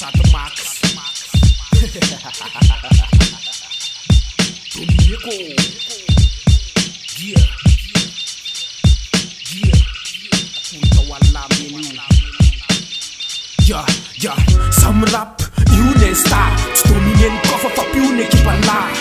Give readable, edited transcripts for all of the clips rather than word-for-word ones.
Sato Max. Dominico. Yeah. Punta wala menu. Yeah. Some rap, you ne star. Dominion kofa fapiune kipala.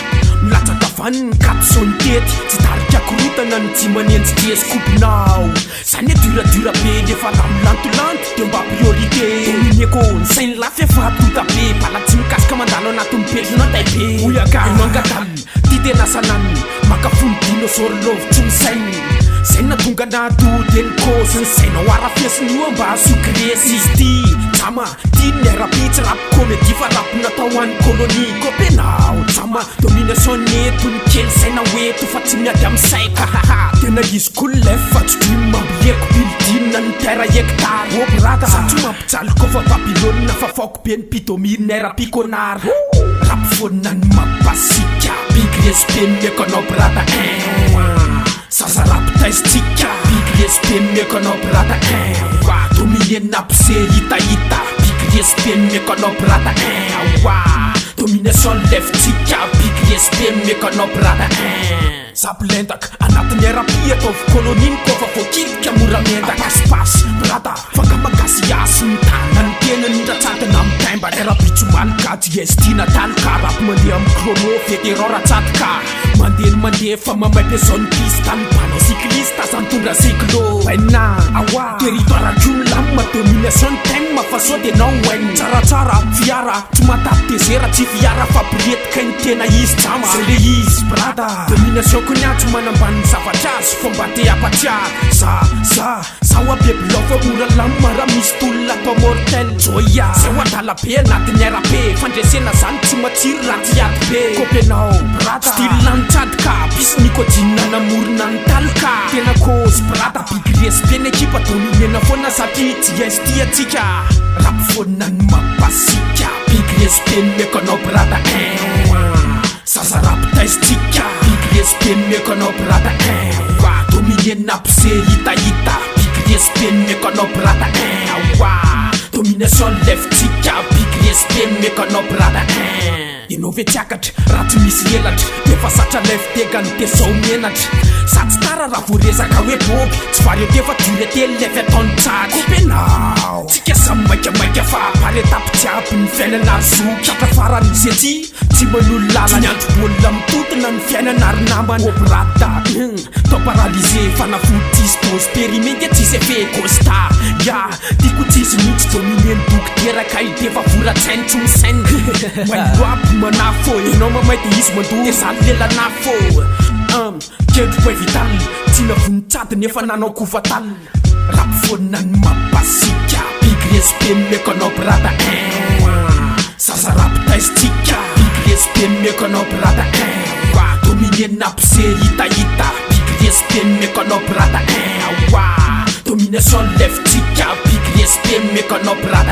Milatsaka van kapson tet. Tsy tarika korotana ny tsy manenjy ties kopinao. Zany dura be nefa lamilantolanto de mba priorité. Dominieko ny sainy lafy efa tota be. Bala tsy mikasika mandalo anatin'ny pejona taibe. Oyaka mangadal ty tena sanany. Makafony dinosaure lovy tsy misainy. Saina tonga natodeny kôsiny sainao arafesiny io mba sokresy izy ty jama ty niarapitsy rap comédie fa rap natao an'ny kolonie kopenao jama domination netony kely saina oeto fa tsy miady amin'ny saika tena izy kolef fa tsy toy mamboleko bildina ny terra hectare obrata satry mampijaly kofa babylone fa faoko be ny pidomir naira-piconard rap fonina ny mapasika big respect mekanao brata Sasa rap taistika Big respect mekanao brata Domine napse hita Big respect mekanao brata Domination leftika Big respect mekanao brata Zaplentak anatin'ny RP ataovy koloniny kofa voakilika moramendaka Aspas brata fangamagasiasy ny tanany tenany ratsatana amin'ny taimba RP tsy malikaty estina talika rap mandeha amin'ny chrono vétéran ratsatka mandeha fa mamay zone piste ny panneau cycliste zany tondra cyclo baina awa territoire akomilamma domination thème fa sao de nao wain tsaratsara fiara tsy matapy tezera tsy fiara fa brietika ny tena izy jama zay le izy brada domination koniatsy manambany zavatra azy fomba te apatsia za oabebilafa ora lamma raha misy tolona atao mortel joya zay oadala be anatin'ny RP fandresena zany tsy matsiry raty ady be kopenao brada style lanitsadika pisy nikodinina namorona ny talika tena cause brada big respect ny ekipa dominena foana satria tsy esty atsika rap fonina ny mapasika big respect mekanao brada Sasa rap taistika Big respect mekanao brata Dominena pse hita Big respect mekanao brata Domination leftika Big respect mekanao brata Inao ve tiakatra raha tsy misy elatra defa satra leftegany de zao menatra Satsy tara raha voarezaka hoe boby tsy variété fa durité lefy ataony tsaka Kopenao tsika samy maikamaika fa pare etape jiaby ny fiainana azoky Satra farany zety tsy manolo lala ny andro bolina mitotona ny fiainana ary namany Obrata tao paralysé fanafotis prospérimenty tsisy efe costa ya tiako tsisy mihitsy domineny dokotera ka ide fa voratsainy tsy misainy Mailroapy manafo enao mamay de izy mandoa de zany lelanafo Kendro poe vital tsy navonitsady nefa nanao kofatal rap fonina ny mapasika big respect mekanao brata Sasa rap taistika Big respect mekanao brata Dominena pse hita Big respect mekanao brata Domination leftika Big respect mekanao brata